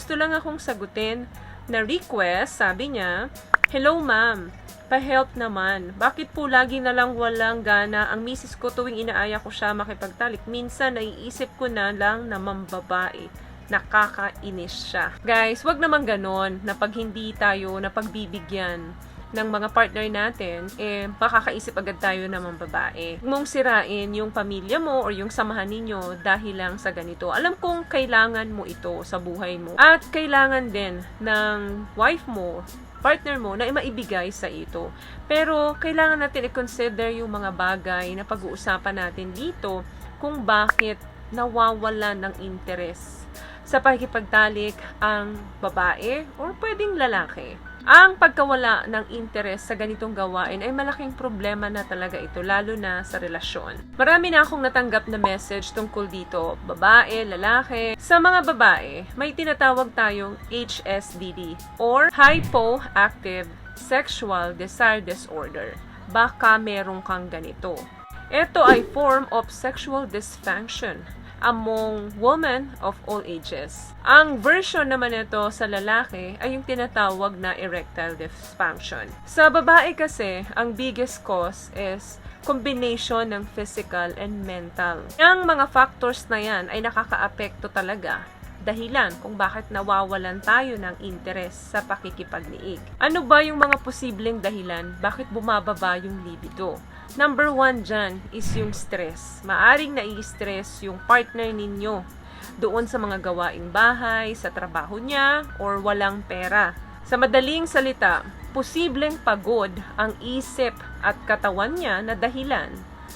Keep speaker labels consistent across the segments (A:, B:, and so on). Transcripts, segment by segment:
A: gusto lang akong sagutin na request. Sabi niya, "Hello ma'am, pa-help naman. Bakit po lagi na lang walang gana ang misis ko tuwing inaaya ko siya makipagtalik? Minsan naiisip ko na lang na mambabae. Nakakainis siya." Guys, wag naman ganon na pag hindi tayo napagbibigyan ng mga partner natin, makakaisip agad tayo na mambabae. Huwag mong sirain yung pamilya mo or yung samahan ninyo dahil lang sa ganito. Alam kong kailangan mo ito sa buhay mo. At kailangan din ng wife mo, partner mo, na maibigay sa ito. Pero kailangan natin i-consider yung mga bagay na pag-uusapan natin dito kung bakit nawawala ng interes sa pakikipagtalik ang babae or pwedeng lalaki. Ang pagkawala ng interes sa ganitong gawain ay malaking problema na talaga ito, lalo na sa relasyon. Marami na akong natanggap na message tungkol dito, babae, lalaki. Sa mga babae, may tinatawag tayong HSDD or Hypoactive Sexual Desire Disorder. Baka meron kang ganito. Ito ay form of sexual dysfunction among women of all ages. Ang version naman nito sa lalaki ay yung tinatawag na erectile dysfunction. Sa babae kasi, ang biggest cause is combination ng physical and mental. Ang mga factors na yan ay nakakaapekto talaga, dahilan kung bakit nawawalan tayo ng interes sa pakikipagniig. Ano ba yung mga posibleng dahilan bakit bumababa yung libido? Number 1 dyan is yung stress. Maaring nai-stress yung partner ninyo doon sa mga gawaing bahay, sa trabaho niya, or walang pera. Sa madaling salita, posibleng pagod ang isip at katawan niya na dahilan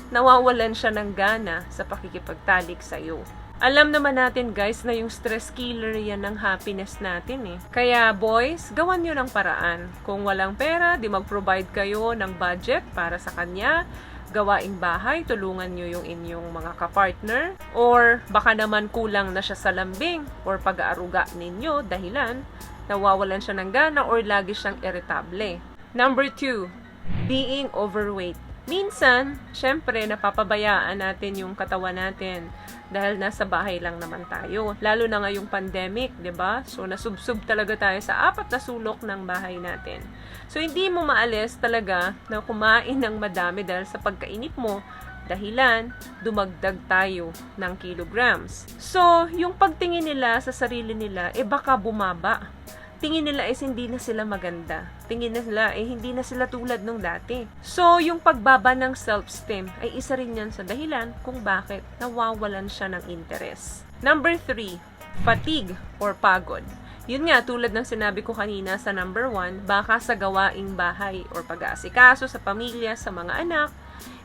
A: nawawalan siya ng gana sa pakikipagtalik sa iyo. Alam naman natin guys na yung stress killer yan ng happiness natin eh. Kaya boys, gawan nyo ng paraan. Kung walang pera, di mag-provide kayo ng budget para sa kanya. Gawaing bahay, tulungan nyo yung inyong mga kapartner. Or baka naman kulang na siya sa lambing or pag-aaruga ninyo dahilan nawawalan siya ng gana or lagi siyang irritable. Number 2, being overweight. Minsan, syempre, napapabayaan natin yung katawan natin dahil nasa bahay lang naman tayo. Lalo na ngayong pandemic, 'di ba? So, nasubsob talaga tayo sa 4 na sulok ng bahay natin. So, hindi mo maalis talaga na kumain ng madami dahil sa pagkainip mo, dahilan, dumagdag tayo ng kilograms. So, yung pagtingin nila sa sarili nila, baka bumaba. Tingin nila hindi na sila maganda. Tingin nila hindi na sila tulad nung dati. So, yung pagbaba ng self-esteem ay isa rin yan sa dahilan kung bakit nawawalan siya ng interes. Number 3, fatigue or pagod. Yun nga, tulad ng sinabi ko kanina sa number 1, baka sa gawaing bahay or pag-aasikaso sa pamilya, sa mga anak,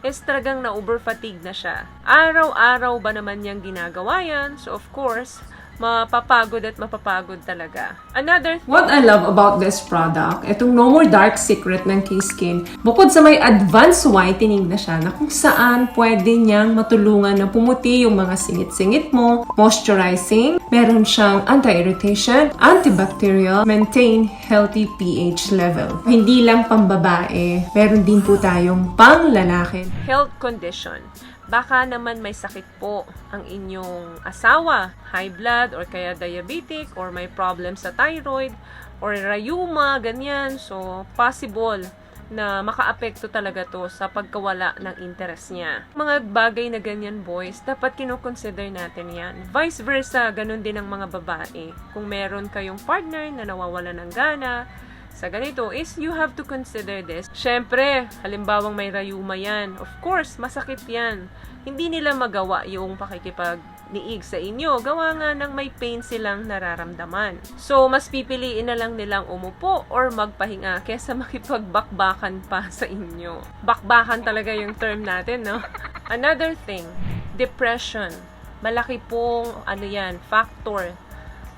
A: talagang na-overfatigue na siya. Araw-araw ba naman niyang ginagawa yan? So, of course, mapapagod at mapapagod talaga. Another thing,
B: what I love about this product, itong No More Dark Secret ng K-Skin, bukod sa may advanced whitening na siya, na kung saan pwede niyang matulungan na pumuti yung mga singit-singit mo, moisturizing, meron siyang anti-irritation, antibacterial, maintain healthy pH level. Hindi lang pambabae, meron din po tayong pang lalaki.
A: Health condition. Baka naman may sakit po ang inyong asawa, high blood or kaya diabetic or may problem sa thyroid or rayuma, ganyan. So, possible na makaapekto talaga to sa pagkawala ng interest niya. Mga bagay na ganyan boys, dapat kinoconsider natin yan. Vice versa, ganun din ang mga babae. Kung meron kayong partner na nawawala ng gana sa ganito is you have to consider this. Syempre, halimbawang may rayuma yan. Of course, masakit yan. Hindi nila magawa yung pakikipagniig sa inyo. Gawa nga ng may pain silang nararamdaman. So, mas pipiliin na lang nilang umupo or magpahinga kesa makipagbakbakan pa sa inyo. Bakbakan talaga yung term natin, no? Another thing, depression. Malaki pong, factor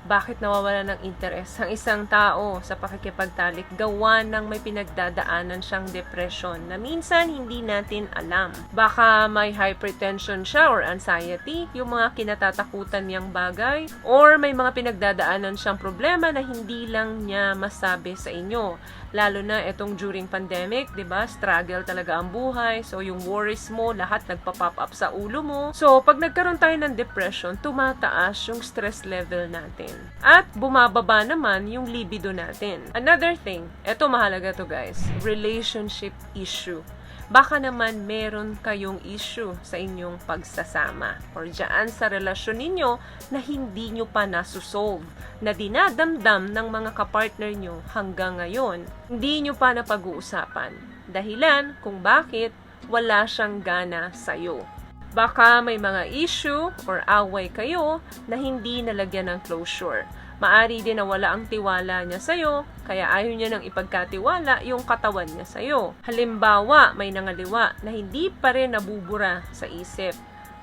A: bakit nawawala ng interes ang isang tao sa pakikipagtalik gawa ng may pinagdadaanan siyang depression na minsan hindi natin alam. Baka may hypertension siya or anxiety, yung mga kinatatakutan niyang bagay, or may mga pinagdadaanan siyang problema na hindi lang niya masabi sa inyo. Lalo na itong during pandemic, 'di ba? Struggle talaga ang buhay. So yung worries mo, lahat nagpa-pop up sa ulo mo. So pag nagkaroon tayo ng depression, tumataas yung stress level natin. At bumababa naman yung libido natin. Another thing, eto mahalaga to guys, relationship issue. Baka naman meron kayong issue sa inyong pagsasama or dyan sa relasyon ninyo na hindi nyo pa nasusolve, na dinadamdam ng mga kapartner nyo hanggang ngayon. Hindi nyo pa napag-uusapan. Dahilan kung bakit wala siyang gana sa'yo. Baka may mga issue or away kayo na hindi nalagyan ng closure. Maari din na wala ang tiwala niya sa'yo, kaya ayaw niya nang ipagkatiwala yung katawan niya sa'yo. Halimbawa, may nangaliwa na hindi pa rin nabubura sa isip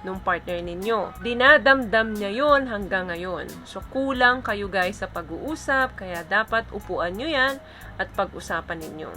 A: nung partner ninyo. Dinadamdam niya yon hanggang ngayon. So, kulang kayo guys sa pag-uusap, kaya dapat upuan nyo yan at pag-usapan ninyo.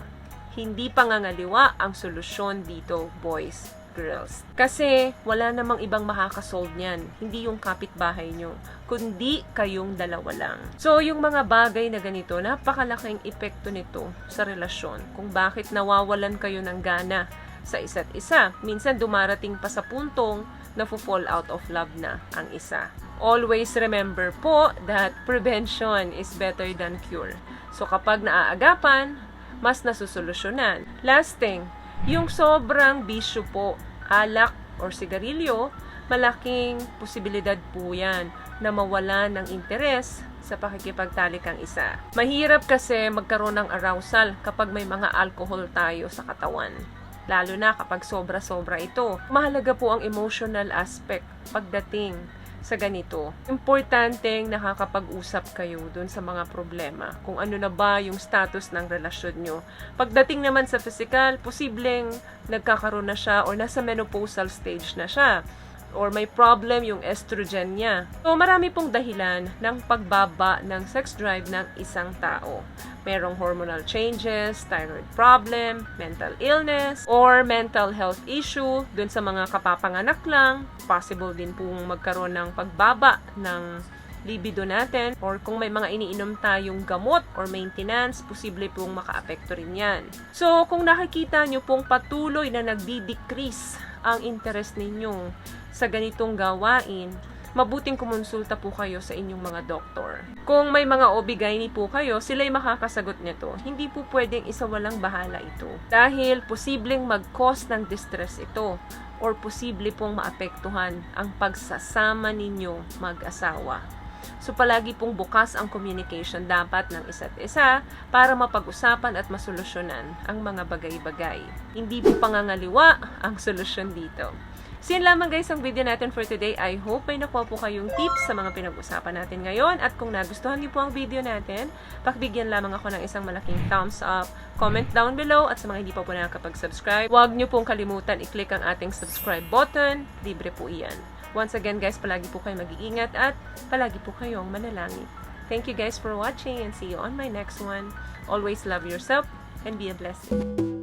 A: Hindi pangangaliwa ang solusyon dito, boys, girls. Kasi wala namang ibang makakasolve niyan. Hindi yung kapitbahay nyo, kundi kayong dalawa lang. So, yung mga bagay na ganito, napakalaking epekto nito sa relasyon. Kung bakit nawawalan kayo ng gana sa isa't isa. Minsan dumarating pa sa puntong na fall out of love na ang isa. Always remember po that prevention is better than cure. So, kapag naaagapan, mas nasusolusyonan. Last thing, yung sobrang bisyo po, alak or sigarilyo, malaking posibilidad po yan na mawala ng interes sa pakikipagtalik ang isa. Mahirap kasi magkaroon ng arousal kapag may mga alcohol tayo sa katawan. Lalo na kapag sobra-sobra ito. Mahalaga po ang emotional aspect pagdating sa ganito. Importanteng nakakapag-usap kayo dun sa mga problema. Kung ano na ba yung status ng relasyon nyo. Pagdating naman sa physical, posibleng nagkakaroon na siya or nasa menopausal stage na siya. Or may problem yung estrogen niya. So, marami pong dahilan ng pagbaba ng sex drive ng isang tao. Merong hormonal changes, thyroid problem, mental illness, or mental health issue. Dun sa mga kapapanganak lang, possible din pong magkaroon ng pagbaba ng libido natin. Or kung may mga iniinom tayong gamot or maintenance, posible pong makaapekto rin yan. So, kung nakikita nyo pong patuloy na nagdi-decrease ang interest ninyo sa ganitong gawain, mabuting kumonsulta po kayo sa inyong mga doktor. Kung may mga OB-GYN po kayo, sila'y makakasagot nito. Hindi po pwedeng isawalang bahala ito. Dahil posibleng mag-cause ng distress ito or posible pong maapektuhan ang pagsasama ninyo mag-asawa. So, palagi pong bukas ang communication dapat ng isa't isa para mapag-usapan at masolusyonan ang mga bagay-bagay. Hindi po pangangaliwa ang solusyon dito. So, yun lamang guys ang video natin for today. I hope may nakuha po kayong tips sa mga pinag-usapan natin ngayon. At kung nagustuhan niyo po ang video natin, pakibigyan lamang ako ng isang malaking thumbs up, comment down below, at sa mga hindi pa po nakakapag-subscribe, huwag niyo pong kalimutan i-click ang ating subscribe button. Libre po iyan. Once again guys, palagi po kayong mag-iingat at palagi po kayong manalangin. Thank you guys for watching and see you on my next one. Always love yourself and be a blessing.